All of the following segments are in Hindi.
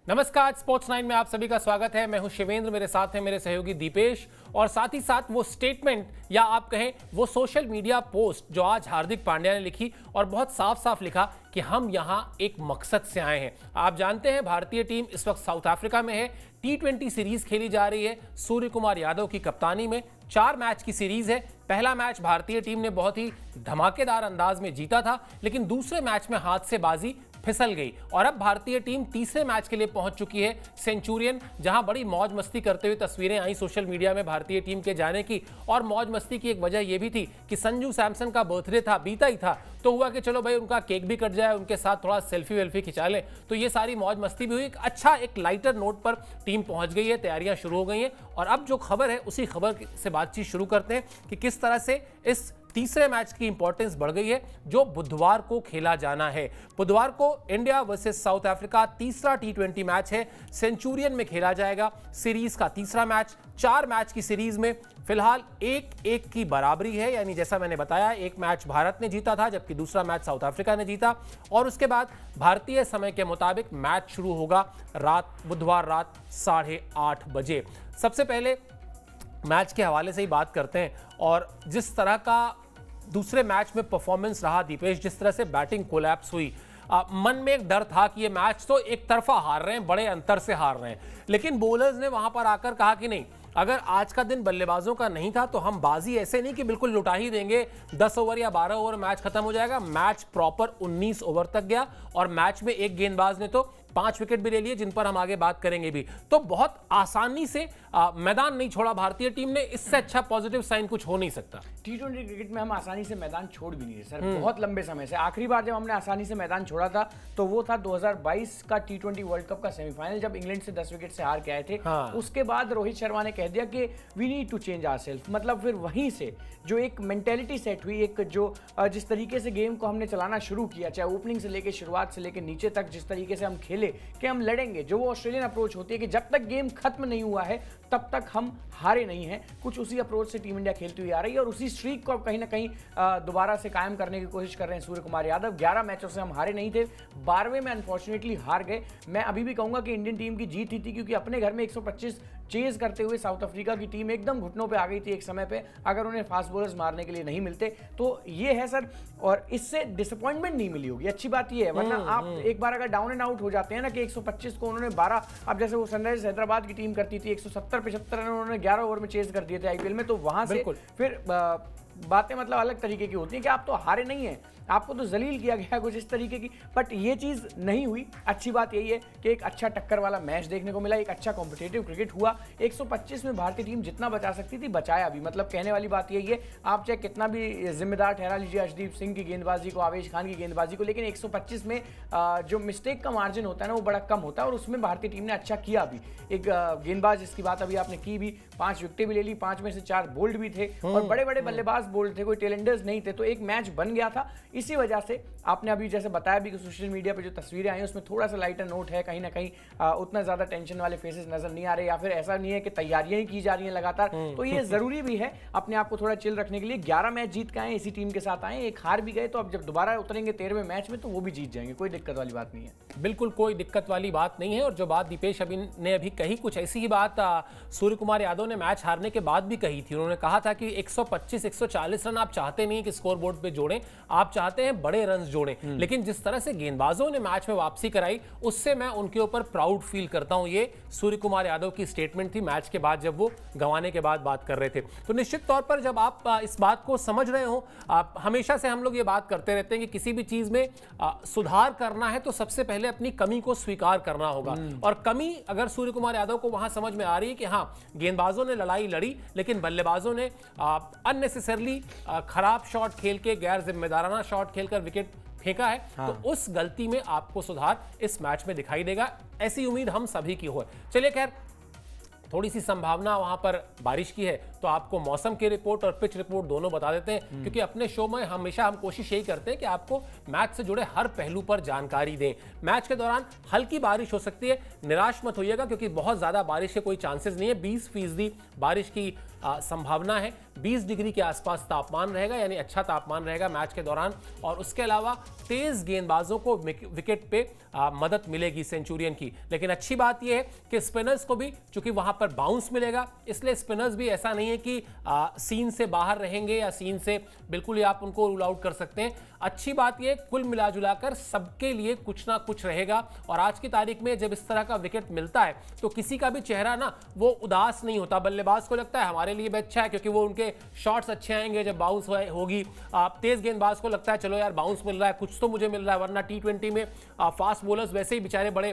नमस्कार, स्पोर्ट्स 9 में आप सभी का स्वागत है। मैं हूं शिवेंद्र, मेरे साथ हैं मेरे सहयोगी दीपेश और साथ ही साथ वो स्टेटमेंट या आप कहें वो सोशल मीडिया पोस्ट जो आज हार्दिक पांड्या ने लिखी और बहुत साफ साफ लिखा कि हम यहां एक मकसद से आए हैं। आप जानते हैं भारतीय टीम इस वक्त साउथ अफ्रीका में है, T20 सीरीज खेली जा रही है सूर्य कुमार यादव की कप्तानी में। 4 मैच की सीरीज है। पहला मैच भारतीय टीम ने बहुत ही धमाकेदार अंदाज में जीता था, लेकिन दूसरे मैच में हाथ से बाजी फिसल गई और अब भारतीय टीम तीसरे मैच के लिए पहुंच चुकी है सेंचुरियन, जहां बड़ी मौज मस्ती करते हुए तस्वीरें आई सोशल मीडिया में भारतीय टीम के जाने की। और मौज मस्ती की एक वजह यह भी थी कि संजू सैमसन का बर्थडे था, बीता ही था, तो हुआ कि चलो भाई उनका केक भी कट जाए, उनके साथ थोड़ा सेल्फी वेल्फी खिंचा लें। तो ये सारी मौज मस्ती भी हुई। एक लाइटर नोट पर टीम पहुंच गई है, तैयारियां शुरू हो गई हैं। और अब जो खबर है उसी खबर से बातचीत शुरू करते हैं कि किस तरह से इस तीसरे मैच की इंपॉर्टेंस बढ़ गई है जो बुधवार को खेला जाना है। बुधवार को इंडिया वर्सेस साउथ अफ्रीका तीसरा T20 मैच है, सेंचुरियन में खेला जाएगा। सीरीज का तीसरा मैच, 4 मैच की सीरीज में फिलहाल 1-1 की बराबरी है, यानी जैसा मैंने बताया एक मैच भारत ने जीता था जबकि दूसरा मैच साउथ अफ्रीका ने जीता। और उसके बाद भारतीय समय के मुताबिक मैच शुरू होगा बुधवार रात 8:30 बजे। सबसे पहले मैच के हवाले से ही बात करते हैं और जिस तरह का दूसरे मैच में परफॉर्मेंस रहा दीपेश, जिस तरह से बैटिंग कोलैप्स हुई, मन में एक डर था कि ये मैच तो एक तरफा हार रहे हैं, बड़े अंतर से हार रहे हैं, लेकिन बॉलर्स ने वहां पर आकर कहा कि नहीं, अगर आज का दिन बल्लेबाजों का नहीं था तो हम बाजी ऐसे नहीं कि बिल्कुल लुटा ही देंगे, 10 ओवर या 12 ओवर मैच खत्म हो जाएगा। मैच प्रॉपर 19 ओवर तक गया और मैच में एक गेंदबाज ने तो 5 विकेट भी ले लिए, जिन पर हम आगे बात करेंगे भी। तो बहुत आसानी से मैदान नहीं छोड़ा भारतीय टीम ने। इससे अच्छा पॉजिटिव साइन कुछ हो नहीं सकता। T20 क्रिकेट में हम आसानी से मैदान छोड़ भी नहीं रहे सर, बहुत लंबे समय से। आखिरी बार जब हमने आसानी से मैदान छोड़ा था तो वो था 2022 का T20 वर्ल्ड कप का सेमीफाइनल, जब इंग्लैंड से 10 विकेट से हार के आए थे। उसके बाद रोहित शर्मा ने कह दिया कि we need to change ourselves. मतलब फिर वहीं से जो एक मेंटेलिटी सेट हुई, एक जो जिस तरीके से गेम को हमने चलाना शुरू किया, चाहे ओपनिंग से लेकर शुरुआत से लेकर नीचे तक, जिस तरीके से हम खेले कि हम लड़ेंगे, जो वो ऑस्ट्रेलियन अप्रोच होती है कि जब तक गेम खत्म नहीं हुआ है तब तक हम हारे नहीं हैं, कुछ उसी अप्रोच से टीम इंडिया खेलती हुई आ रही है और उसी स्ट्रीक को कहीं ना कहीं दोबारा से कायम करने की कोशिश कर रहे हैं सूर्य कुमार यादव। 11 मैचों से हम हारे नहीं थे, 12वें में अनफॉर्चुनेटली हार गए। मैं अभी भी कहूंगा कि इंडियन टीम की जीत ही थी, क्योंकि अपने घर में 125 चेज करते हुए साउथ अफ्रीका की टीम एकदम घुटनों पे आ गई थी एक समय पे, अगर उन्हें फास्ट बॉलर्स मारने के लिए नहीं मिलते। तो ये है सर, और इससे डिसअपॉइंटमेंट नहीं मिली होगी, अच्छी बात ये है। वरना आप एक बार अगर डाउन एंड आउट हो जाते हैं ना कि 125 को उन्होंने 12, अब जैसे वो सनराइजर्स हैदराबाद की टीम करती थी 170-75 रन उन्होंने 11 ओवर में चेज कर दिए थे आईपीएल में, तो वहां से फिर बातें मतलब अलग तरीके की होती हैं कि आप तो हारे नहीं हैं, आपको तो जलील किया गया कुछ इस तरीके की। बट ये चीज़ नहीं हुई। अच्छी बात यही है कि एक अच्छा टक्कर वाला मैच देखने को मिला, एक अच्छा कॉम्पिटिटिव क्रिकेट हुआ। 125 में भारतीय टीम जितना बचा सकती थी बचाया भी। मतलब कहने वाली बात यही है, आप चाहे कितना भी जिम्मेदार ठहरा लीजिए अर्शदीप सिंह की गेंदबाजी को, आवेश खान की गेंदबाजी को, लेकिन 125 में जो मिस्टेक का मार्जिन होता है ना वो बड़ा कम होता है और उसमें भारतीय टीम ने अच्छा किया भी। एक गेंदबाज जिसकी बात अभी आपने की भी, 5 विकेटें भी ले ली, 5 में से 4 बोल्ड भी थे और बड़े बड़े बल्लेबाज बोल्ड थे, कोई टेलेंडर्स नहीं थे। तो एक मैच बन गया था। इसी वजह से आपने अभी जैसे बताया भी कि सोशल मीडिया पे जो तस्वीरें आई उसमें थोड़ा सा लाइटर नोट है, कहीं ना कहीं उतना ज्यादा टेंशन वाले फेसेस नजर नहीं आ रहे, या फिर ऐसा नहीं है कि तैयारियां ही की जा रही हैं लगातार। तो ये जरूरी भी है अपने आप को थोड़ा चिल रखने के लिए। 11 मैच जीत के आए, इसी टीम के साथ आए, एक हार भी गए, तो अब जब दोबारा उतरेंगे 13वें मैच में तो वो भी जीत जाएंगे, कोई दिक्कत वाली बात नहीं है। बिल्कुल कोई दिक्कत वाली बात नहीं है। और जो बात दीपेश ने अभी कही, कुछ ऐसी ही बात सूर्य कुमार यादव ने मैच हारने के बाद भी कही थी। उन्होंने कहा था कि 125-140 रन आप चाहते नहीं कि स्कोर बोर्ड पे जोड़ें, आप चाहते हैं बड़े रन जोड़ें, लेकिन जिस तरह से गेंदबाजों ने मैच में वापसी कराई उससे मैं उनके ऊपर प्राउड फील करता हूं। ये सूर्य कुमार यादव की स्टेटमेंट थी मैच के बाद, जब वो गंवाने के बाद बात कर रहे थे। तो निश्चित तौर पर जब आप इस बात को समझ रहे हो, हमेशा से हम लोग ये बात करते रहते हैं कि किसी भी चीज में सुधार करना है तो सबसे पहले अपनी कमी को स्वीकार करना होगा। और कमी अगर सूर्य कुमार यादव को वहां समझ में आ रही है कि हाँ, गेंदबाजों ने लड़ाई लड़ी लेकिन बल्लेबाजों ने अननेसेसरली खराब शॉट खेल के, गैर जिम्मेदाराना शॉट खेलकर विकेट फेंका है, तो उस गलती में आपको सुधार इस मैच में दिखाई देगा। ऐसी उम्मीद हम सभी की हो। चलिए, खैर थोड़ी सी संभावना वहां पर बारिश की है, तो आपको मौसम की रिपोर्ट और पिच रिपोर्ट दोनों बता देते हैं, क्योंकि अपने शो में हमेशा हम कोशिश यही करते हैं कि आपको मैच से जुड़े हर पहलू पर जानकारी दें। मैच के दौरान हल्की बारिश हो सकती है, निराश मत होइएगा क्योंकि बहुत ज्यादा बारिश के कोई चांसेस नहीं है। 20% बारिश की संभावना है। 20 डिग्री के आसपास तापमान रहेगा, यानी अच्छा तापमान रहेगा मैच के दौरान। और उसके अलावा तेज गेंदबाजों को विकेट पे मदद मिलेगी सेंचुरियन की। लेकिन अच्छी बात यह है कि स्पिनर्स को भी चूंकि वहां पर बाउंस मिलेगा, इसलिए स्पिनर्स भी ऐसा नहीं है कि सीन से बाहर रहेंगे या सीन से बिल्कुल ही आप उनको रूल आउट कर सकते हैं। अच्छी बात यह कुल मिला जुलाकर सबके लिए कुछ ना कुछ रहेगा। और आज की तारीख में जब इस तरह का विकेट मिलता है तो किसी का भी चेहरा ना वो उदास नहीं होता। बल्लेबाज को लगता है हमारे लिए भी अच्छा है, क्योंकि वो उनके शॉट्स अच्छे आएंगे जब बाउंस होगी। तेज गेंदबाज को लगता है चलो यार बाउंस मिल रहा है, कुछ तो मुझे मिल रहा है, वरना T20 में फास्ट बॉलर्स वैसे ही बेचारे बड़े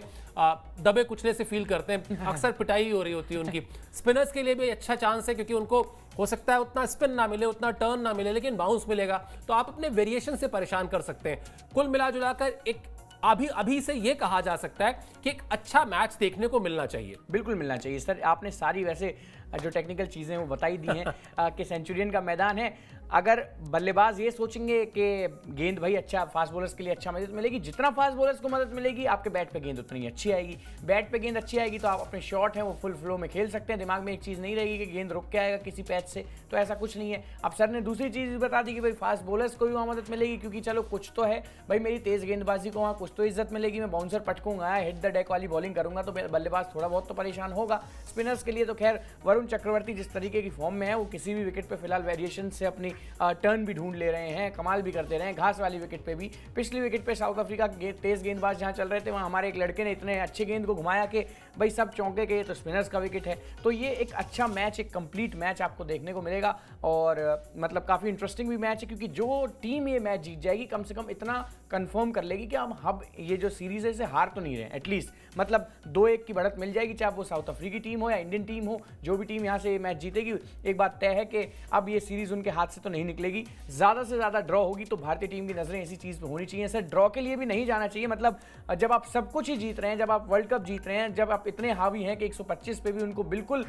दबे कुचले से फील करते हैं, अक्सर पिटाई हो रही होती है उनकी। स्पिनर्स के लिए भी अच्छा चांस है, क्योंकि उनको हो सकता है उतना स्पिन ना मिले, उतना टर्न ना मिले, लेकिन बाउंस मिलेगा तो आप अपने वेरिएशन से परेशान कर सकते हैं। कुल मिला जुलाकर एक अभी से यह कहा जा सकता है कि एक अच्छा मैच देखने को मिलना चाहिए। बिल्कुल मिलना चाहिए सर। आपने सारी वैसे जो टेक्निकल चीज़ें वो बताई दी हैं कि सेंचुरियन का मैदान है। अगर बल्लेबाज ये सोचेंगे कि गेंद भाई अच्छा, फास्ट बॉलर्स के लिए अच्छा मदद मिलेगी, जितना फास्ट बॉलर्स को मदद मिलेगी आपके बैट पे गेंद उतनी अच्छी आएगी। बैट पे गेंद अच्छी आएगी तो आप अपने शॉट हैं वो फुल फ्लो में खेल सकते हैं। दिमाग में एक चीज़ नहीं रहेगी कि गेंद रुक के आएगा किसी पैच से, तो ऐसा कुछ नहीं है। अब सर ने दूसरी चीज़ भी बता दी कि भाई फास्ट बॉलर्स को भी वहाँ मदद मिलेगी, क्योंकि चलो कुछ तो है भाई, मेरी तेज़ गेंदबाजी को वहाँ कुछ तो इज्जत मिलेगी। मैं बाउंसर पटकूंगा, हिट द डेक वाली बॉलिंग करूंगा तो बल्लेबाज थोड़ा बहुत तो परेशान होगा। स्पिनर्स के लिए तो खैर वरुण चक्रवर्ती जिस तरीके की फॉर्म में है वो किसी भी विकेट पे फिलहाल वेरिएशन से अपनी टर्न भी ढूंढ ले रहे हैं, कमाल भी करते रहे हैं। घास वाली विकेट पे भी, पिछली विकेट पे साउथ अफ्रीका के तेज गेंदबाज जहां चल रहे थे वहां हमारे एक लड़के ने इतने अच्छे गेंद को घुमाया कि भाई सब चौंके के, तो स्पिनर्स का विकेट है। तो ये एक अच्छा मैच, एक कंप्लीट मैच आपको देखने को मिलेगा। और मतलब काफ़ी इंटरेस्टिंग भी मैच है, क्योंकि जो टीम ये मैच जीत जाएगी कम से कम इतना कंफर्म कर लेगी कि हम ये जो सीरीज है इसे हार तो नहीं रहे। एटलीस्ट मतलब 2-1 की बढ़त मिल जाएगी, चाहे वो साउथ अफ्रीकी टीम हो या इंडियन टीम हो। जो भी टीम यहाँ से ये मैच जीतेगी, एक बात तय है कि अब ये सीरीज उनके हाथ से तो नहीं निकलेगी। ज़्यादा से ज़्यादा ड्रॉ होगी तो भारतीय टीम की नज़रें इसी चीज़ पे होनी चाहिए। सर ड्रॉ के लिए भी नहीं जाना चाहिए। मतलब जब आप सब कुछ ही जीत रहे हैं, जब आप वर्ल्ड कप जीत रहे हैं, जब आप इतने हावी हैं कि 125 पे भी उनको बिल्कुल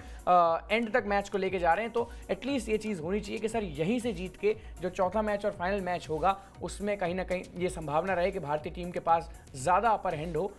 एंड तक मैच को लेके जा रहे हैं, तो एटलीस्ट ये चीज़ होनी चाहिए कि सर यहीं से जीत के जो चौथा मैच और फाइनल मैच होगा उसमें कहीं ना कहीं ये संभावना रहे कि भारतीय टीम के पास ज़्यादा अपर हैंड हो।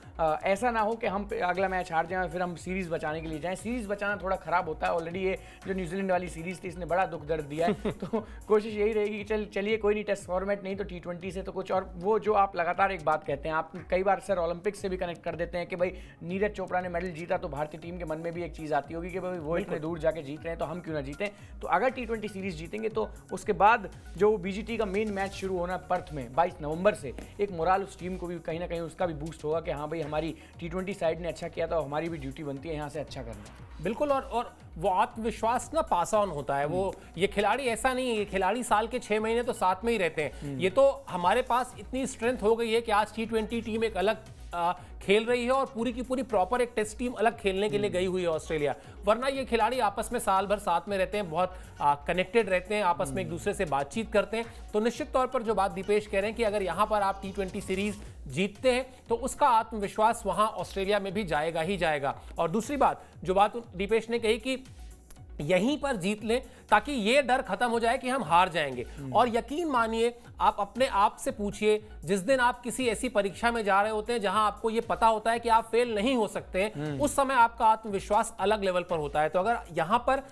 ऐसा ना हो कि हम अगला मैच हार जाएं फिर हम सीरीज़ बचाने के लिए जाएं। सीरीज़ बचाना थोड़ा ख़राब होता है। ऑलरेडी ये जो न्यूजीलैंड वाली सीरीज़ थी इसने बड़ा दुख दर्द दिया है। तो कोशिश यही रहेगी कि चलिए कोई नहीं, टेस्ट फॉर्मेट नहीं तो T20 से तो कुछ। और वो जो आप लगातार एक बात कहते हैं, आप कई बार सर ओलंपिक्स से भी कनेक्ट कर देते हैं कि भाई नीरज चोपड़ा ने मेडल जीता तो भारतीय टीम के मन में भी एक चीज़ आती होगी कि भाई वो इतने दूर जाके जीत रहे हैं तो हम क्यों ना जीतें। तो अगर T20 सीरीज़ जीतेंगे तो उसके बाद जो BGT का मेन मैच शुरू होना पर्थ में 22 नवंबर से, एक मोराल उस टीम को भी कहीं ना कहीं उसका भी बूस्ट होगा कि हाँ भाई हमारी T20 साइड ने अच्छा किया था, हमारी भी ड्यूटी बनती है यहाँ से अच्छा करना। बिल्कुल। और वो आत्मविश्वास ना पास ऑन होता है। वो ये खिलाड़ी ऐसा नहीं है, ये खिलाड़ी साल के 6 महीने तो साथ में ही रहते हैं। ये तो हमारे पास इतनी स्ट्रेंथ हो गई है कि आज T20 टीम एक अलग खेल रही है और पूरी की पूरी प्रॉपर एक टेस्ट टीम अलग खेलने के लिए गई हुई है ऑस्ट्रेलिया। वरना ये खिलाड़ी आपस में साल भर साथ में रहते हैं, बहुत कनेक्टेड रहते हैं, आपस में एक दूसरे से बातचीत करते हैं। तो निश्चित तौर पर जो बात दीपेश कह रहे हैं कि अगर यहां पर आप T20 सीरीज जीतते हैं तो उसका आत्मविश्वास वहां ऑस्ट्रेलिया में भी जाएगा ही जाएगा। और दूसरी बात जो बात दीपेश ने कही कि यहीं पर जीत लें ताकि ये डर खत्म हो जाए कि हम हार जाएंगे। और यकीन मानिए, आप अपने आप से पूछिए, जिस दिन आप किसी ऐसी परीक्षा में जा रहे होते हैं जहां आपको ये पता होता है कि आप फेल नहीं हो सकते हैं, उस समय आपका आत्मविश्वास अलग लेवल पर होता है। तो अगर यहां पर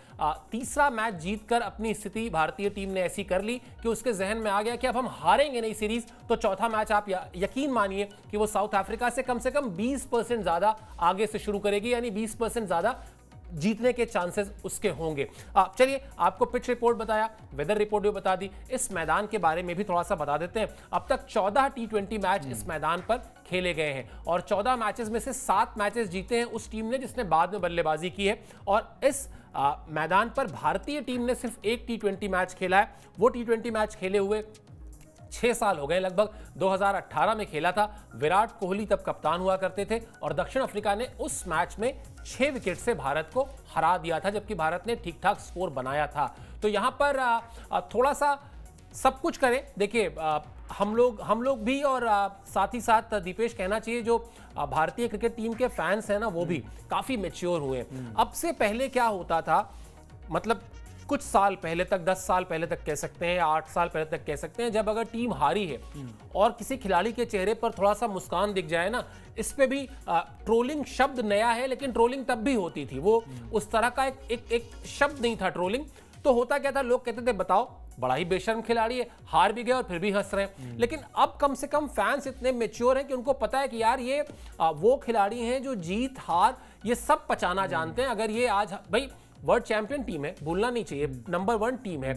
तीसरा मैच जीतकर अपनी स्थिति भारतीय टीम ने ऐसी कर ली कि उसके जहन में आ गया कि अब हम हारेंगे नहीं सीरीज, तो चौथा मैच आप यकीन मानिए कि वो साउथ अफ्रीका से कम 20% ज्यादा आगे से शुरू करेगी, यानी 20% ज्यादा जीतने के चांसेस उसके होंगे। चलिए, आपको पिच रिपोर्ट बताया, वेदर रिपोर्ट भी बता दी, इस मैदान के बारे में भी थोड़ा सा बता देते हैं। अब तक 14 T20 मैच इस मैदान पर खेले गए हैं और 14 मैचेस में से 7 मैचेस जीते हैं उस टीम ने जिसने बाद में बल्लेबाजी की है। और इस मैदान पर भारतीय टीम ने सिर्फ एक T20 मैच खेला है। वो T20 मैच खेले हुए 6 साल हो गए लगभग। 2018 में खेला था, विराट कोहली तब कप्तान हुआ करते थे और दक्षिण अफ्रीका ने उस मैच में 6 विकेट से भारत को हरा दिया था, जबकि भारत ने ठीक ठाक स्कोर बनाया था। तो यहां पर थोड़ा सा सब कुछ करें। देखिए, हम लोग भी और साथ ही साथ दीपेश कहना चाहिए जो भारतीय क्रिकेट टीम के फैंस हैं ना, वो भी काफी मैच्योर हुए। अब से पहले क्या होता था, मतलब कुछ साल पहले तक, 10 साल पहले तक कह सकते हैं, 8 साल पहले तक कह सकते हैं, जब अगर टीम हारी है और किसी खिलाड़ी के चेहरे पर थोड़ा सा मुस्कान दिख जाए ना, इस पे भी ट्रोलिंग शब्द नया है लेकिन ट्रोलिंग तब भी होती थी। वो उस तरह का एक शब्द नहीं था ट्रोलिंग, तो होता क्या था, लोग कहते थे बताओ बड़ा ही बेशर्म खिलाड़ी है, हार भी गए और फिर भी हंस रहे हैं। लेकिन अब कम से कम फैंस इतने मैच्योर हैं कि उनको पता है कि यार ये वो खिलाड़ी हैं जो जीत हार ये सब पचाना जानते हैं। अगर ये आज भाई वर्ल्ड चैंपियन टीम है, भूलना नहीं चाहिए, नंबर 1 टीम है,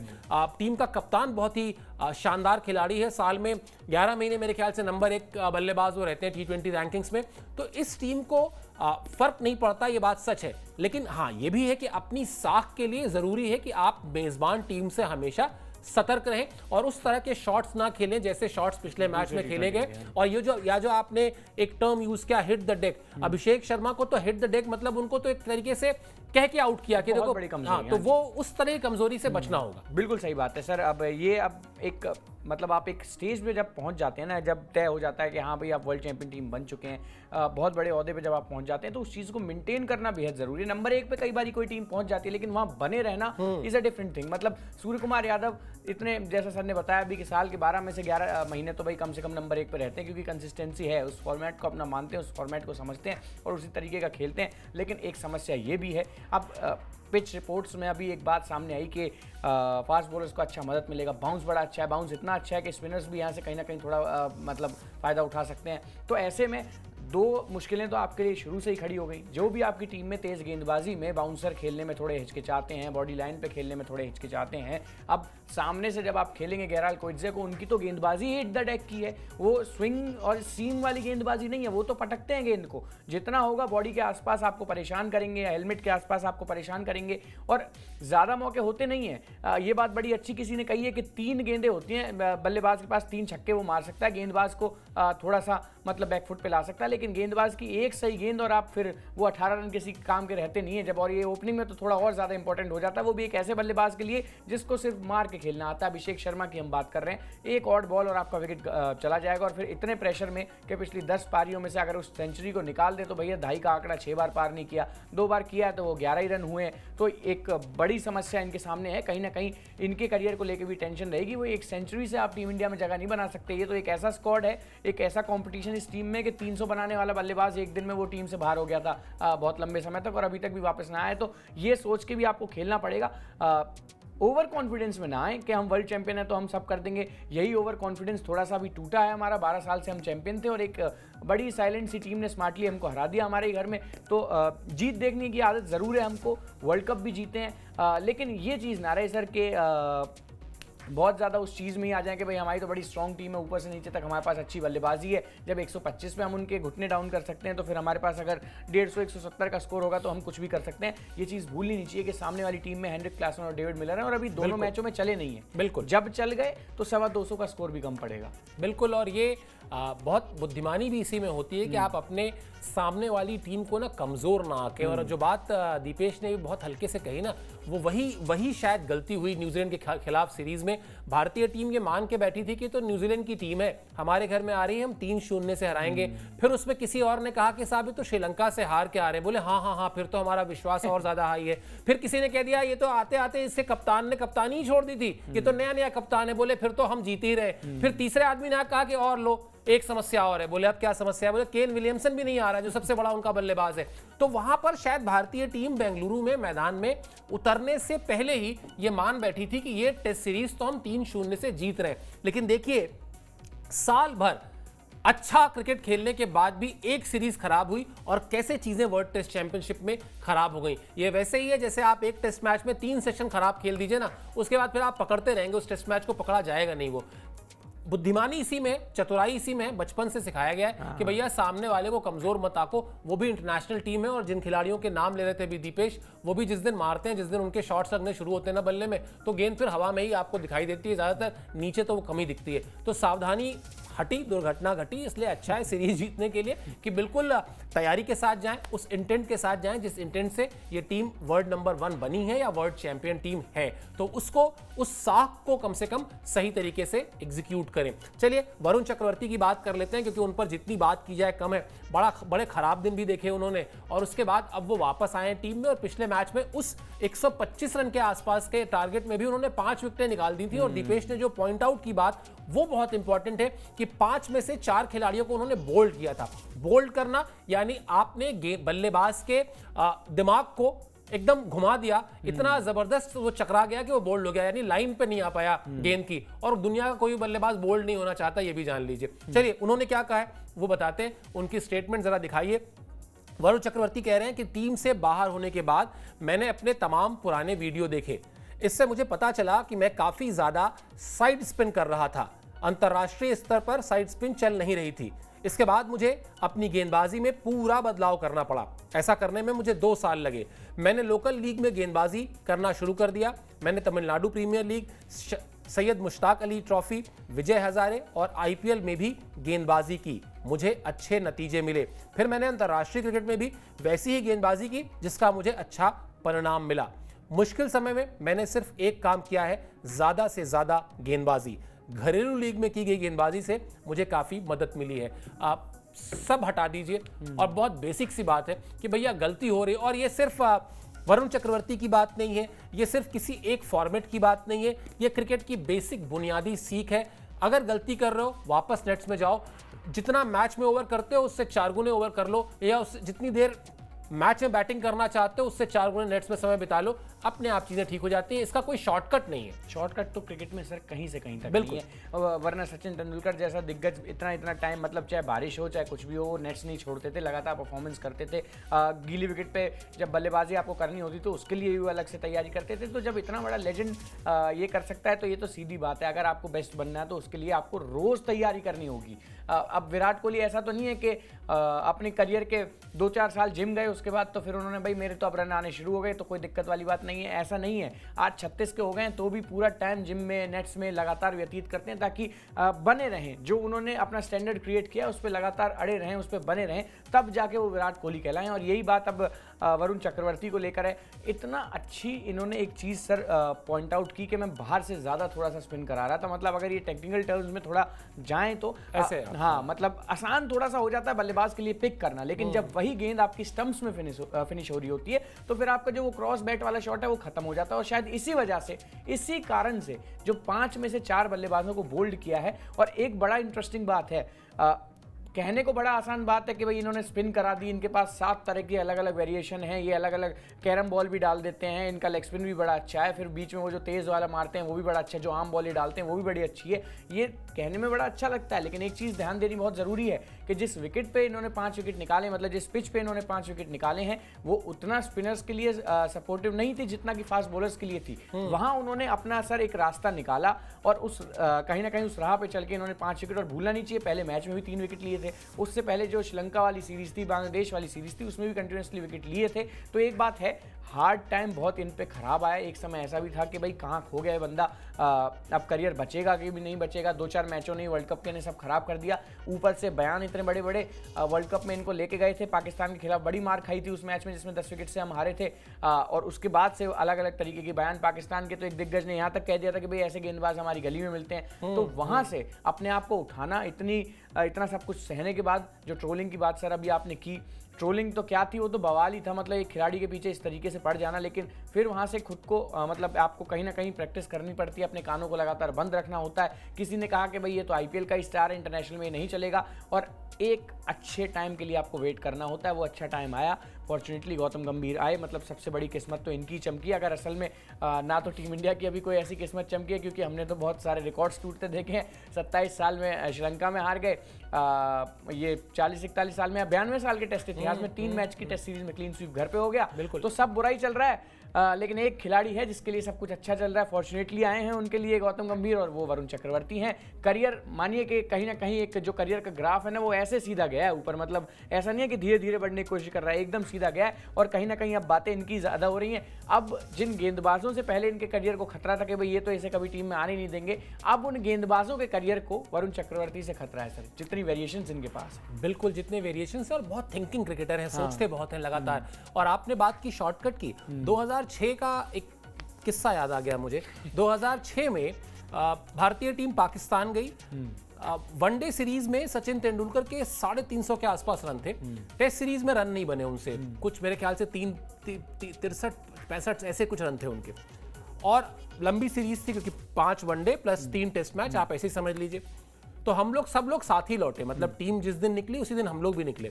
टीम का कप्तान बहुत ही शानदार खिलाड़ी है, साल में 11 महीने मेरे ख्याल से नंबर 1 बल्लेबाज वो रहते हैं T20 रैंकिंग्स में। तो इस टीम को फर्क नहीं पड़ता, ये बात सच है। लेकिन हाँ ये भी है कि अपनी साख के लिए जरूरी है कि आप मेजबान टीम से हमेशा सतर्क रहें और उस तरह के शॉट्स ना खेलें जैसे शॉट्स पिछले मैच में खेले गए। और ये जो आपने एक टर्म यूज किया hit the deck, Abhishek Sharma को तो हिट द डेक मतलब उनको तो एक तरीके से कह के आउट किया कि देखो हाँ, तो वो उस तरह की कमजोरी से बचना होगा। बिल्कुल सही बात है सर। अब एक मतलब आप एक स्टेज पे जब पहुंच जाते हैं ना, जब तय हो जाता है कि हाँ भाई आप वर्ल्ड चैंपियन टीम बन चुके हैं, बहुत बड़े ओहदे पे जब आप पहुंच जाते हैं तो उस चीज़ को मेंटेन करना बेहद जरूरी है। नंबर 1 पे कई बार कोई टीम पहुंच जाती है लेकिन वहाँ बने रहना इज अ डिफरेंट थिंग। मतलब सूर्य कुमार यादव इतने, जैसा सर ने बताया अभी कि साल के 12 में से 11 महीने तो भाई कम से कम नंबर 1 पे रहते हैं, क्योंकि कंसिस्टेंसी है, उस फॉर्मेट को अपना मानते हैं, उस फॉर्मेट को समझते हैं और उसी तरीके का खेलते हैं। लेकिन एक समस्या ये भी है, अब पिच रिपोर्ट्स में अभी एक बात सामने आई कि फास्ट बॉलर्स को अच्छा मदद मिलेगा, बाउंस बड़ा अच्छा है, बाउंस इतना अच्छा है कि स्पिनर्स भी यहाँ से कहीं ना कहीं थोड़ा मतलब फ़ायदा उठा सकते हैं। तो ऐसे में 2 मुश्किलें तो आपके लिए शुरू से ही खड़ी हो गई। जो भी आपकी टीम में तेज़ गेंदबाजी में बाउंसर खेलने में थोड़े हिचकिचाते हैं, बॉडी लाइन पे खेलने में थोड़े हिचकिचाते हैं, अब सामने से जब आप खेलेंगे गैराल कोइत्जे को, उनकी तो गेंदबाजी हिट द डेक की है, वो स्विंग और सीम वाली गेंदबाजी नहीं है, वो तो पटकते हैं गेंद को, जितना होगा बॉडी के आसपास आपको परेशान करेंगे, हेलमेट के आसपास आपको परेशान करेंगे और ज़्यादा मौके होते नहीं हैं। ये बात बड़ी अच्छी किसी ने कही है कि 3 गेंदें होती हैं, बल्लेबाज के पास 3 छक्के वो मार सकता है, गेंदबाज को थोड़ा सा मतलब बैकफुट पे ला सकता है, लेकिन गेंदबाज की एक सही गेंद और आप फिर वो 18 रन किसी काम के रहते नहीं है जब, और ये ओपनिंग में तो थोड़ा और ज़्यादा इंपॉर्टेंट हो जाता है, वो भी एक ऐसे बल्लेबाज के लिए जिसको सिर्फ मार के खेलना आता है। अभिषेक शर्मा की हम बात कर रहे हैं, एक ऑड बॉल और आपका विकेट चला जाएगा, और फिर इतने प्रेशर में कि पिछली 10 पारियों में से अगर उस सेंचुरी को निकाल दे तो भैया 2.5 का आंकड़ा 6 बार पार नहीं किया, 2 बार किया तो वो 11 ही रन हुए। तो एक बड़ी समस्या इनके सामने है, कहीं ना कहीं इनके करियर को लेकर भी टेंशन रहेगी। वो एक सेंचुरी से आप टीम इंडिया में जगह नहीं बना सकते। ये तो एक ऐसा स्क्वाड है, एक ऐसा कॉम्पिटिशन इस टीम में कि 300 बनाने वाला बल्लेबाज एक दिन में वो टीम से बाहर हो गया था बहुत लंबे समय तक, और अभी तक भी वापस ना आए। तो ये सोच के भी आपको खेलना पड़ेगा, ओवर कॉन्फिडेंस में ना आए कि हम वर्ल्ड चैंपियन है तो हम सब कर देंगे। यही ओवर कॉन्फिडेंस थोड़ा सा भी टूटा है हमारा, 12 साल से हम चैंपियन थे और एक बड़ी साइलेंट सी टीम ने स्मार्टली हमको हरा दिया हमारे घर में। तो जीत देखने की आदत ज़रूर है हमको, वर्ल्ड कप भी जीते हैं, लेकिन ये चीज़ ना रहे सर के बहुत ज़्यादा उस चीज़ में ही आ जाए कि भाई हमारी तो बड़ी स्ट्रॉन्ग टीम है, ऊपर से नीचे तक हमारे पास अच्छी बल्लेबाजी है, जब 125 पे हम उनके घुटने डाउन कर सकते हैं तो फिर हमारे पास अगर 150-170 का स्कोर होगा तो हम कुछ भी कर सकते हैं। ये चीज़ भूलनी नहीं चाहिए कि सामने वाली टीम में हेनरिक क्लासन और डेविड मिलर हैं और अभी दोनों मैचों में चले नहीं है। बिल्कुल, जब चल गए तो 225 का स्कोर भी कम पड़ेगा। बिल्कुल, और ये बहुत बुद्धिमानी भी इसी में होती है कि आप अपने सामने वाली टीम को ना कमज़ोर ना आके, और जो बात दीपेश ने भी बहुत हल्के से कही ना, वो वही शायद गलती हुई न्यूजीलैंड के खिलाफ सीरीज में। भारतीय टीम ये मान के बैठी थी कि तो न्यूजीलैंड की टीम है, हमारे घर में आ रही है, हम 3-0 से हराएंगे। फिर उसमें किसी और ने कहा कि साहब ये तो श्रीलंका से हार के आ रहे, बोले हाँ हाँ हाँ, फिर तो हमारा विश्वास और ज्यादा हाई है। फिर किसी ने कह दिया ये तो आते आते इससे कप्तान ने कप्तानी ही छोड़ दी थी, ये तो नया नया कप्तान है, बोले फिर तो हम जीत ही रहे। फिर तीसरे आदमी ने कहा कि और लो एक समस्या और है, बोले अब क्या समस्या है, बोले केन विलियमसन भी नहीं आ रहा जो सबसे बड़ा उनका बल्लेबाज है। तो वहां पर शायद भारतीय टीम बेंगलुरु में मैदान में उतरने से पहले ही ये मान बैठी थी कि ये टेस्ट सीरीज तो हम 3-0 से जीत रहे। लेकिन देखिए साल भर अच्छा क्रिकेट खेलने के बाद भी एक सीरीज खराब हुई और कैसे चीजें वर्ल्ड टेस्ट चैंपियनशिप में खराब हो गई। ये वैसे ही है जैसे आप एक टेस्ट मैच में 3 सेशन खराब खेल दीजिए ना, उसके बाद फिर आप पकड़ते रहेंगे, उस टेस्ट मैच को पकड़ा जाएगा नहीं। वो बुद्धिमानी इसी में, चतुराई इसी में बचपन से सिखाया गया है कि भैया सामने वाले को कमजोर मत आको। वो भी इंटरनेशनल टीम है और जिन खिलाड़ियों के नाम ले रहे थे अभी दीपेश, वो भी जिस दिन मारते हैं, जिस दिन उनके शॉट्स लगने शुरू होते हैं ना बल्ले में, तो गेंद फिर हवा में ही आपको दिखाई देती है, ज्यादातर नीचे तो वो कम ही दिखती है। तो सावधानी हटी, दुर्घटना घटी, इसलिए अच्छा है सीरीज जीतने के लिए कि बिल्कुल तैयारी के साथ जाएं, उस इंटेंट के साथ जाएं जिस इंटेंट से ये टीम वर्ल्ड नंबर 1 बनी है या वर्ल्ड चैंपियन टीम है, तो उसको, उस साख को कम से कम सही तरीके से एग्जीक्यूट करें। चलिए वरुण चक्रवर्ती की बात कर लेते हैं क्योंकि उन पर जितनी बात की जाए कम है। बड़े खराब दिन भी देखे उन्होंने और उसके बाद अब वो वापस आए टीम में और पिछले मैच में उस 125 रन के आसपास के टारगेट में भी उन्होंने 5 विकेटें निकाल दी थी। और दीपेश ने जो पॉइंट आउट की बात वो बहुत इंपॉर्टेंट है कि 5 में से 4 खिलाड़ियों को उन्होंने बोल्ड किया था। बोल्ड करना यानी आपने बल्लेबाज के दिमाग को एकदम घुमा दिया, इतना जबरदस्त वो चकरा गया कि वो बोल्ड हो गया, यानी लाइन पे नहीं आ पाया गेंद की। और दुनिया का कोई बल्लेबाज बोल्ड नहीं होना चाहता, ये भी जान लीजिए। चलिए उन्होंने क्या कहा है वो बताते हैं, उनकी स्टेटमेंट जरा दिखाइए। वरुण चक्रवर्ती कह रहे हैं कि टीम से बाहर होने के बाद मैंने अपने तमाम पुराने वीडियो देखे, इससे मुझे पता चला कि मैं काफी ज्यादा साइड स्पिन कर रहा था, अंतरराष्ट्रीय स्तर पर साइड स्पिन चल नहीं रही थी। इसके बाद मुझे अपनी गेंदबाजी में पूरा बदलाव करना पड़ा, ऐसा करने में मुझे 2 साल लगे। मैंने लोकल लीग में गेंदबाजी करना शुरू कर दिया। मैंने Tamil Nadu premier league, Syed Mushtaq Ali trophy, Vijay Hazare और आईपीएल में भी गेंदबाजी की, मुझे अच्छे नतीजे मिले। फिर मैंने अंतर्राष्ट्रीय क्रिकेट में भी वैसी ही गेंदबाजी की जिसका मुझे अच्छा परिणाम मिला। मुश्किल समय में मैंने सिर्फ एक काम किया है, ज्यादा से ज्यादा गेंदबाजी। घरेलू लीग में की गई गेंदबाजी से मुझे काफी मदद मिली है। आप सब हटा दीजिए और बहुत बेसिक सी बात है कि भैया गलती हो रही है, और ये सिर्फ वरुण चक्रवर्ती की बात नहीं है, ये सिर्फ किसी एक फॉर्मेट की बात नहीं है, ये क्रिकेट की बेसिक बुनियादी सीख है। अगर गलती कर रहे हो वापस नेट्स में जाओ, जितना मैच में ओवर करते हो उससे 4 गुने ओवर कर लो, या उससे जितनी देर मैच में बैटिंग करना चाहते हो उससे 4 गुने नेट्स में समय बिता लो, अपने आप चीजें ठीक हो जाती हैं। इसका कोई शॉर्टकट नहीं है। शॉर्टकट तो क्रिकेट में सर कहीं से कहीं तक बिल्कुल नहीं है, वरना सचिन तेंदुलकर जैसा दिग्गज इतना टाइम, मतलब चाहे बारिश हो चाहे कुछ भी हो, नेट्स नहीं छोड़ते थे, लगातार परफॉर्मेंस करते थे। गीली विकेट पे जब बल्लेबाजी आपको करनी होती तो उसके लिए भी अलग से तैयारी करते थे। तो जब इतना बड़ा लेजेंड ये कर सकता है तो ये तो सीधी बात है, अगर आपको बेस्ट बनना है तो उसके लिए आपको रोज तैयारी करनी होगी। अब विराट कोहली ऐसा तो नहीं है कि अपने करियर के 2-4 साल जिम गए, उसके बाद तो फिर उन्होंने भाई मेरे तो अब रन आने शुरू हो गए तो कोई दिक्कत वाली बात नहीं है, ऐसा नहीं है। आज 36 के हो गए तो भी पूरा टाइम जिम में, नेट्स में लगातार व्यतीत करते हैं ताकि बने रहें, जो उन्होंने अपना स्टैंडर्ड क्रिएट किया उस पर लगातार अड़े रहें, उस पर बने रहें, तब जाके वो विराट कोहली कहलाएं। और यही बात अब वरुण चक्रवर्ती को लेकर है। इतना अच्छी इन्होंने एक चीज़ सर पॉइंट आउट की कि मैं बाहर से ज़्यादा थोड़ा सा स्पिन करा रहा था, मतलब अगर ये टेक्निकल टर्म्स में थोड़ा जाएं तो ऐसे हाँ, मतलब आसान थोड़ा सा हो जाता है बल्लेबाज के लिए पिक करना, लेकिन जब वही गेंद आपकी स्टंप्स में फिनिश हो रही होती है तो फिर आपका जो वो क्रॉस बैट वाला शॉट है वो खत्म हो जाता है। और शायद इसी वजह से, इसी कारण से जो 5 में से 4 बल्लेबाजों को बोल्ड किया है। और एक बड़ा इंटरेस्टिंग बात है, कहने को बड़ा आसान बात है कि भाई इन्होंने स्पिन करा दी, इनके पास 7 तरह की अलग अलग वेरिएशन है, ये अलग अलग कैरम बॉल भी डाल देते हैं, इनका लेग स्पिन भी बड़ा अच्छा है, फिर बीच में वो जो तेज़ वाला मारते हैं वो भी बड़ा अच्छा है, जो आम बॉल ही डालते हैं वो भी बड़ी अच्छी है। ये कहने में बड़ा अच्छा लगता है, लेकिन एक चीज़ ध्यान देनी बहुत ज़रूरी है कि जिस विकेट पे इन्होंने 5 विकेट निकाले, मतलब जिस पिच पे इन्होंने 5 विकेट निकाले हैं, वो उतना स्पिनर्स के लिए सपोर्टिव नहीं थी जितना कि फास्ट बॉलर्स के लिए थी। वहाँ उन्होंने अपना सर एक रास्ता निकाला और उस कहीं ना कहीं उस राह पे चल के इन्होंने 5 विकेट, और भूलना नहीं चाहिए पहले मैच में भी 3 विकेट लिए थे, उससे पहले जो श्रीलंका वाली सीरीज थी, बांग्लादेश वाली सीरीज थी, उसमें भी कंटिन्यूसली विकेट लिए थे। तो एक बात है, हार्ड टाइम बहुत इन पे खराब आया। एक समय ऐसा भी था कि भाई कहाँ खो गया है बंदा, अब करियर बचेगा कि भी नहीं बचेगा। 2-4 मैचों ने वर्ल्ड कप के ने सब खराब कर दिया, ऊपर से बयान इतने बड़े बड़े वर्ल्ड कप में इनको लेके गए थे, पाकिस्तान के खिलाफ बड़ी मार खाई थी उस मैच में जिसमें 10 विकेट से हम हारे थे। और उसके बाद से अलग अलग तरीके के बयान, पाकिस्तान के तो एक दिग्गज ने यहाँ तक कह दिया था कि भाई ऐसे गेंदबाज हमारी गली में मिलते हैं। तो वहाँ से अपने आप को उठाना, इतना सब कुछ सहने के बाद, जो ट्रोलिंग की बात सर अभी आपने की, ट्रोलिंग तो क्या थी, वो तो बवाल ही था, मतलब एक खिलाड़ी के पीछे इस तरीके से पड़ जाना। लेकिन फिर वहाँ से खुद को मतलब आपको कहीं ना कहीं प्रैक्टिस करनी पड़ती है, अपने कानों को लगातार बंद रखना होता है। किसी ने कहा कि भाई ये तो आईपीएल का स्टार है, इंटरनेशनल में नहीं चलेगा, और एक अच्छे टाइम के लिए आपको वेट करना होता है। वो अच्छा टाइम आया, फॉर्चुनेटली गौतम गंभीर आए, मतलब सबसे बड़ी किस्मत तो इनकी चमकी। अगर असल में ना तो टीम इंडिया की अभी कोई ऐसी किस्मत चमकी है, क्योंकि हमने तो बहुत सारे रिकॉर्ड्स टूटते देखे हैं। 27 साल में श्रीलंका में हार गए, ये 40-41 साल में, 92 साल के टेस्ट इतिहास में 3 मैच की टेस्ट सीरीज में क्लीन स्वीप घर पे हो गया। बिल्कुल, तो सब बुरा ही चल रहा है। लेकिन एक खिलाड़ी है जिसके लिए सब कुछ अच्छा चल रहा है, फॉर्चुनेटली आए हैं उनके लिए गौतम गंभीर, और वो वरुण चक्रवर्ती हैं। करियर मानिए कि कहीं ना कहीं एक जो करियर का ग्राफ है ना, वो ऐसे सीधा गया है ऊपर, मतलब ऐसा नहीं है कि धीरे धीरे बढ़ने की कोशिश कर रहा है, एकदम सीधा गया है। और कहीं ना कहीं अब बातें इनकी ज़्यादा हो रही हैं। अब जिन गेंदबाजों से पहले इनके करियर को खतरा था कि भाई ये तो इसे कभी टीम में आने नहीं देंगे, अब उन गेंदबाजों के करियर को वरुण चक्रवर्ती से खतरा है सर, जितनी वेरिएशन इनके पास है। बिल्कुल, जितने वेरिएशन है, और बहुत थिंकिंग क्रिकेटर हैं, सोचते बहुत हैं लगातार। और आपने बात की शॉर्टकट की, 2006 का एक किस्सा याद आ गया मुझे। 2006 में भारतीय टीम पाकिस्तान गई। वनडे सीरीज में सचिन तेंदुलकर के 350 के आसपास रन थे। टेस्ट सीरीज में रन नहीं बने उनसे, कुछ मेरे ख्याल से 63-65 ऐसे कुछ रन थे उनके। और लंबी सीरीज थी क्योंकि 5 वनडे प्लस 3 टेस्ट मैच, आप ऐसे ही समझ लीजिए। तो हम लोग सब लोग साथ ही लौटे, मतलब टीम जिस दिन निकली उसी दिन हम लोग भी निकले।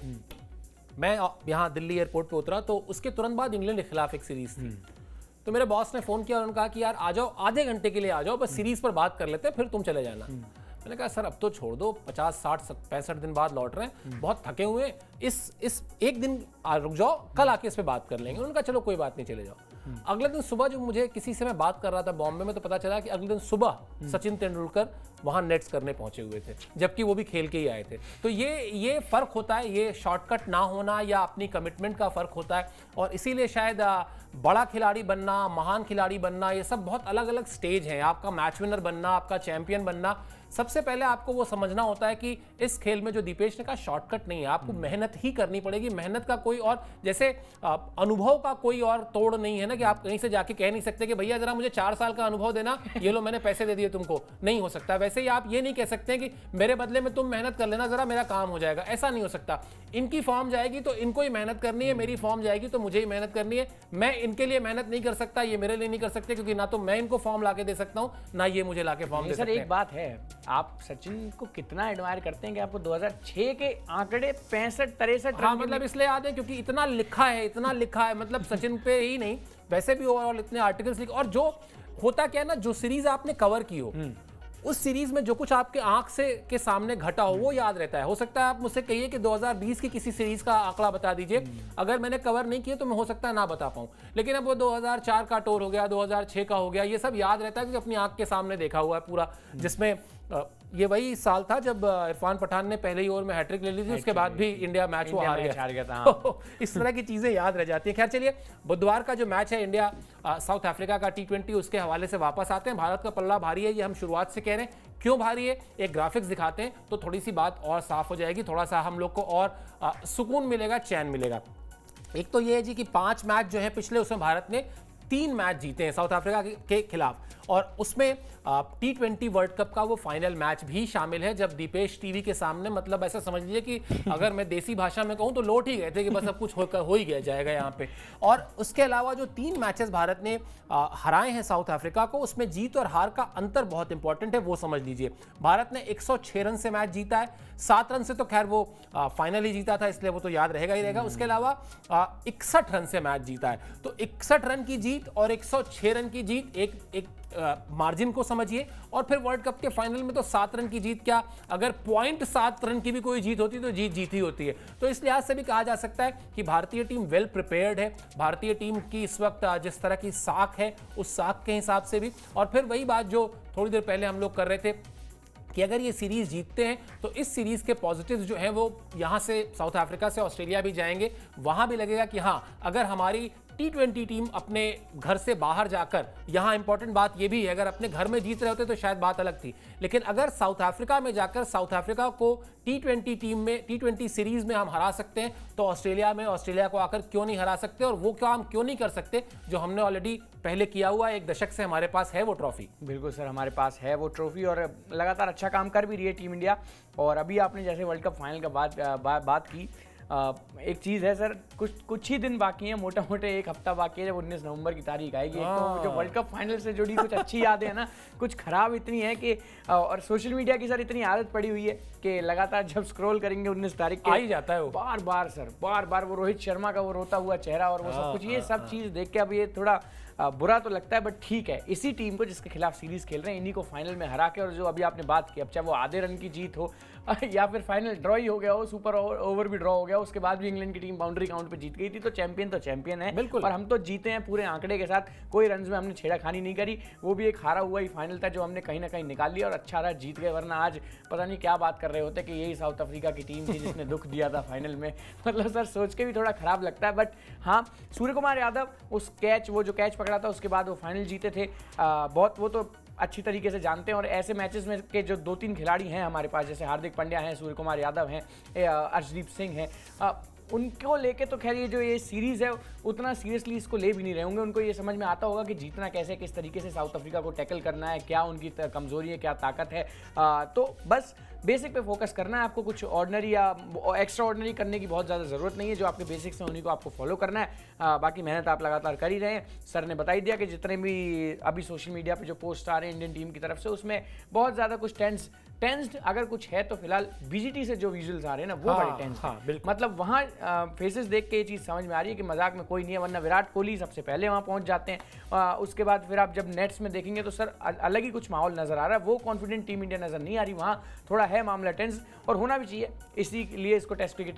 मैं यहाँ दिल्ली एयरपोर्ट पे उतरा तो उसके तुरंत बाद इंग्लैंड के खिलाफ एक सीरीज थी। तो मेरे बॉस ने फोन किया और उन्होंने कहा कि यार आ जाओ, आधे घंटे के लिए आ जाओ, बस सीरीज पर बात कर लेते हैं, फिर तुम चले जाना। मैंने कहा सर अब तो छोड़ दो, 50, 60, 65 दिन बाद लौट रहे हैं, बहुत थके हुए हैं, इस एक दिन रुक जाओ, कल आके इस पे बात कर लेंगे। उन्होंने कहा चलो कोई बात नहीं, चले जाओ। अगले दिन सुबह जो मुझे किसी से मैं बात कर रहा था बॉम्बे में, तो पता चला कि अगले दिन सुबह सचिन तेंदुलकर वहां नेट्स करने पहुंचे हुए थे, जबकि वो भी खेल के ही आए थे। तो ये फर्क होता है, ये शॉर्टकट ना होना या अपनी कमिटमेंट का फर्क होता है। और इसीलिए शायद बड़ा खिलाड़ी बनना, महान खिलाड़ी बनना, ये सब बहुत अलग अलग स्टेज हैं। आपका मैच विनर बनना, आपका चैंपियन बनना, सबसे पहले आपको वो समझना होता है कि इस खेल में जो दीपेश ने कहा शॉर्टकट नहीं है, आपको मेहनत ही करनी पड़ेगी। मेहनत का कोई और, जैसे अनुभव का कोई और तोड़ नहीं है ना, कि आप कहीं से जाके कह नहीं सकते कि भैया जरा मुझे 4 साल का अनुभव देना, ये लो मैंने पैसे दे दिए तुमको, नहीं हो सकता। वैसे ही आप ये नहीं कह सकते कि मेरे बदले में तुम मेहनत कर लेना, जरा मेरा काम हो जाएगा, ऐसा नहीं हो सकता। इनकी फॉर्म जाएगी तो इनको ही मेहनत करनी है, मेरी फॉर्म जाएगी तो मुझे ही मेहनत करनी है। मैं इनके लिए मेहनत नहीं कर सकता, ये मेरे लिए नहीं कर सकते, क्योंकि ना तो मैं इनको फॉर्म लाके दे सकता हूं, ना ये मुझे लाके फॉर्म दे सकते हैं। एक बात है, आप सचिन को कितना एडमायर करते हैं कि आपको 2006 के आंकड़े 65-63 हाँ, मतलब इसलिए याद है क्योंकि इतना लिखा है, मतलब सचिन पे ही नहीं, वैसे भी ओवरऑल इतने आर्टिकल्स लिखे। और जो होता क्या है ना, जो सीरीज आपने कवर की हो, उस सीरीज में जो कुछ आपके आंख से के सामने घटा हो वो याद रहता है। हो सकता है आप मुझसे कहिए कि 2020 की किसी सीरीज का आंकड़ा बता दीजिए, अगर मैंने कवर नहीं किया तो मैं हो सकता है ना बता पाऊं, लेकिन अब वो 2004 का टूर हो गया, 2006 का हो गया, ये सब याद रहता है क्योंकि अपनी आंख के सामने देखा हुआ है पूरा। जिसमें ये वही साल था जब इरफान पठान ने पहले ही ओवर में हैट्रिक ले ली थी, उसके बाद भी इंडिया मैच वो हार गया था। तो इस तरह की चीजें याद रह जाती हैं। खैर चलिए, बुधवार का जो मैच है इंडिया साउथ अफ्रीका का T20, उसके हवाले से वापस आते हैं। भारत का पल्ला भारी है, ये हम शुरुआत से कह रहे हैं। क्यों भारी है, एक ग्राफिक्स दिखाते हैं तो थोड़ी सी बात और साफ हो जाएगी, थोड़ा सा हम लोग को और सुकून मिलेगा, चैन मिलेगा। एक तो ये है जी कि 5 मैच जो है पिछले, उसमें भारत ने 3 मैच जीते हैं साउथ अफ्रीका के खिलाफ, और उसमें T20 वर्ल्ड कप का वो फाइनल मैच भी शामिल है, जब दीपेश टीवी के सामने, मतलब ऐसा समझ लीजिए कि अगर मैं देसी भाषा में कहूं तो लौट ही गए थे कि बस अब कुछ हो ही गया जाएगा यहाँ पे। और उसके अलावा जो 3 मैचेस भारत ने हराए हैं साउथ अफ्रीका को, उसमें जीत और हार का अंतर बहुत इंपॉर्टेंट है, वो समझ लीजिए। भारत ने 106 रन से मैच जीता है, 7 रन से तो खैर वो फाइनल ही जीता था, इसलिए वो तो याद रहेगा ही रहेगा। उसके अलावा 61 रन से मैच जीता है, तो 61 रन की जीत और 106 रन की जीत, एक मार्जिन को समझिए। और फिर वर्ल्ड कप के फाइनल में तो 7 रन की जीत, क्या अगर 0.7 रन की भी कोई जीत होती तो जीत ही होती है। तो इस लिहाज से भी कहा जा सकता है कि भारतीय टीम वेल प्रिपेयर्ड है। भारतीय टीम की इस वक्त जिस तरह की साख है, उस साख के हिसाब से भी, और फिर वही बात जो थोड़ी देर पहले हम लोग कर रहे थे कि अगर ये सीरीज जीतते हैं तो इस सीरीज के पॉजिटिव्स जो हैं वो यहाँ से साउथ अफ्रीका से ऑस्ट्रेलिया भी जाएंगे, वहाँ भी लगेगा कि हाँ, अगर हमारी T20 टीम अपने घर से बाहर जाकर, यहाँ इंपॉर्टेंट बात ये भी है, अगर अपने घर में जीत रहे होते तो शायद बात अलग थी, लेकिन अगर साउथ अफ्रीका में जाकर साउथ अफ्रीका को T20 टीम में, T20 सीरीज में हम हरा सकते हैं, तो ऑस्ट्रेलिया में ऑस्ट्रेलिया को आकर क्यों नहीं हरा सकते, और वो काम क्यों नहीं कर सकते जो हमने ऑलरेडी पहले किया हुआ, 1 दशक से हमारे पास है वो ट्रॉफी। बिल्कुल सर, हमारे पास है वो ट्रॉफी और लगातार अच्छा काम कर भी रही है टीम इंडिया। और अभी आपने जैसे वर्ल्ड कप फाइनल का बात की, एक चीज़ है सर, कुछ ही दिन बाकी है, मोटा मोटे 1 हफ्ता बाकी है, जब 19 नवंबर की तारीख आएगी। एक तो जो वर्ल्ड कप फाइनल से जुड़ी कुछ अच्छी यादें हैं ना, कुछ खराब इतनी है कि, और सोशल मीडिया की सर इतनी आदत पड़ी हुई है कि लगातार जब स्क्रॉल करेंगे 19 तारीख के, आ ही जाता है वो बार बार वो रोहित शर्मा का वो रोता हुआ चेहरा और वो सब कुछ, ये सब चीज़ देख के अब ये थोड़ा बुरा तो लगता है, बट ठीक है, इसी टीम को जिसके खिलाफ सीरीज खेल रहे हैं, इन्हीं को फाइनल में हरा के, और जो अभी आपने बात की, अब चाहे वो आधे रन की जीत हो या फिर फाइनल ड्रॉ ही हो गया हो, सुपर ओवर भी ड्रॉ हो गया, उसके बाद भी इंग्लैंड की टीम बाउंड्री काउंट पे जीत गई थी, तो चैंपियन है बिल्कुल। और हम तो जीते हैं पूरे आंकड़े के साथ, कोई रन में हमने छेड़ाखानी नहीं करी, वो भी एक हारा हुआ ही फाइनल था जो हमने कहीं ना कहीं निकाल लिया और अच्छा रहा, जीत गए, वरना आज पता नहीं क्या बात कर रहे होते कि यही साउथ अफ्रीका की टीम थी जिसने दुख दिया था फाइनल में। मतलब सर सोच के भी थोड़ा खराब लगता है, बट हाँ, सूर्य कुमार यादव वो जो कैच पकड़ा था उसके बाद वो फाइनल जीते थे, बहुत वो तो अच्छी तरीके से जानते हैं। और ऐसे मैचेस में के जो 2-3 खिलाड़ी हैं हमारे पास, जैसे हार्दिक पांड्या हैं, सूर्य कुमार यादव हैं, अर्शदीप सिंह हैं, उनको लेके तो खैर ये जो ये सीरीज़ है उतना सीरियसली इसको ले भी नहीं रहे होंगे। उनको ये समझ में आता होगा कि जीतना कैसे, किस तरीके से साउथ अफ्रीका को टैकल करना है, क्या उनकी कमजोरी है, क्या ताकत है। तो बस बेसिक पे फोकस करना है आपको, कुछ ऑर्डिनरी या एक्स्ट्रा ऑर्डिनरी करने की बहुत ज़्यादा ज़रूरत नहीं है। जो आपके बेसिक्स हैं उन्हीं को आपको फॉलो करना है, बाकी मेहनत आप लगातार कर ही रहे हैं। सर ने बता ही दिया कि जितने भी अभी सोशल मीडिया पे जो पोस्ट आ रहे हैं इंडियन टीम की तरफ से, उसमें बहुत ज़्यादा कुछ टेंस्ड अगर कुछ है तो फिलहाल बीजीटी से जो विजुअल्स आ रहे हैं ना वो बड़े टेंस्ड, मतलब वहाँ फेसेस देख के ये चीज़ समझ में आ रही है कि मजाक में कोई नहीं है, वरना विराट कोहली सबसे पहले वहाँ पहुँच जाते हैं। उसके बाद फिर आप जब नेट्स में देखेंगे तो सर अलग ही कुछ माहौल नजर आ रहा है, वो कॉन्फिडेंट टीम इंडिया नजर नहीं आ रही, वहाँ थोड़ा है मामला टेंस, और होना भी चाहिए, इसीलिए इसको टेस्ट क्रिकेट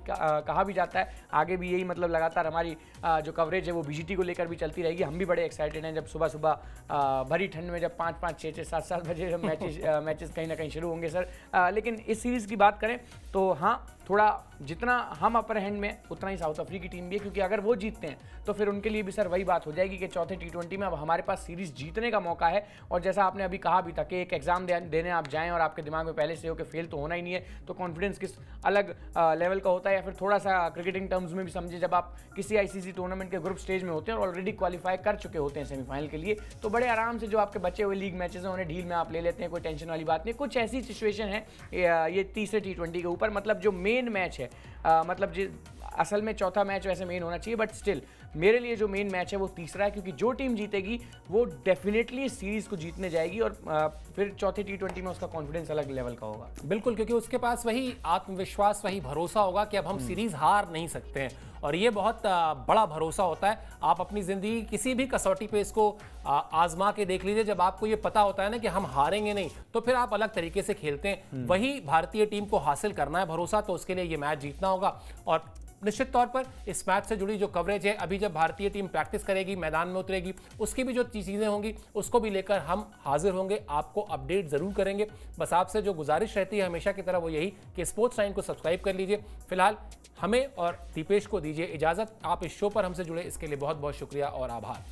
कहा भी जाता है। आगे भी यही मतलब लगातार हमारी जो कवरेज है वो बीजीटी को लेकर भी चलती रहेगी। हम भी बड़े एक्साइटेड हैं जब सुबह सुबह भरी ठंड में जब 5-5, 6-6, 7-7 बजे मैचेस कहीं ना कहीं शुरू होंगे सर। लेकिन इस सीरीज़ की बात करें तो हाँ, थोड़ा जितना हम अपर हैंड में उतना ही साउथ अफ्रीकी टीम भी है, क्योंकि अगर वो जीतते हैं तो फिर उनके लिए भी सर वही बात हो जाएगी कि चौथे T20 में अब हमारे पास सीरीज़ जीतने का मौका है। और जैसा आपने अभी कहा भी था कि एक एग्जाम देने आप जाएं और आपके दिमाग में पहले से हो कि फेल तो होना ही नहीं है, तो कॉन्फिडेंस किस अलग लेवल का होता है। या फिर थोड़ा सा क्रिकेटिंग टर्म्स में भी समझे, जब आप किसी ICC टूर्नामेंट के ग्रुप स्टेज में होते हैं और ऑलरेडी क्वालिफाई कर चुके होते हैं सेमीफाइनल के लिए, तो बड़े आराम से जो आपके बचे हुए लीग मैचेस हैं उन्हें ढील में आप ले लेते हैं, कोई टेंशन वाली बात नहीं। कुछ ऐसी सिचुएशन है ये तीसरे T20 के ऊपर, मतलब जो मेन मैच है, मतलब असल में चौथा मैच वैसे मेन होना चाहिए, बट स्टिल मेरे लिए जो मेन मैच है वो तीसरा है, क्योंकि जो टीम जीतेगी वो डेफिनेटली इस सीरीज को जीतने जाएगी और फिर चौथे T20 में उसका कॉन्फिडेंस अलग लेवल का होगा। बिल्कुल, क्योंकि उसके पास वही आत्मविश्वास, वही भरोसा होगा कि अब हम सीरीज हार नहीं सकते हैं, और ये बहुत बड़ा भरोसा होता है। आप अपनी ज़िंदगी किसी भी कसौटी पे इसको आजमा के देख लीजिए, जब आपको ये पता होता है ना कि हम हारेंगे नहीं, तो फिर आप अलग तरीके से खेलते हैं। वही भारतीय टीम को हासिल करना है भरोसा, तो उसके लिए ये मैच जीतना होगा। और निश्चित तौर पर इस मैच से जुड़ी जो कवरेज है, अभी जब भारतीय टीम प्रैक्टिस करेगी, मैदान में उतरेगी, उसकी भी जो चीज़ें होंगी उसको भी लेकर हम हाजिर होंगे, आपको अपडेट ज़रूर करेंगे। बस आपसे जो गुजारिश रहती है हमेशा की तरह वो यही कि स्पोर्ट्स 9 को सब्सक्राइब कर लीजिए। फिलहाल हमें और दीपेश को दीजिए इजाज़त। आप इस शो पर हमसे जुड़े इसके लिए बहुत बहुत शुक्रिया और आभार।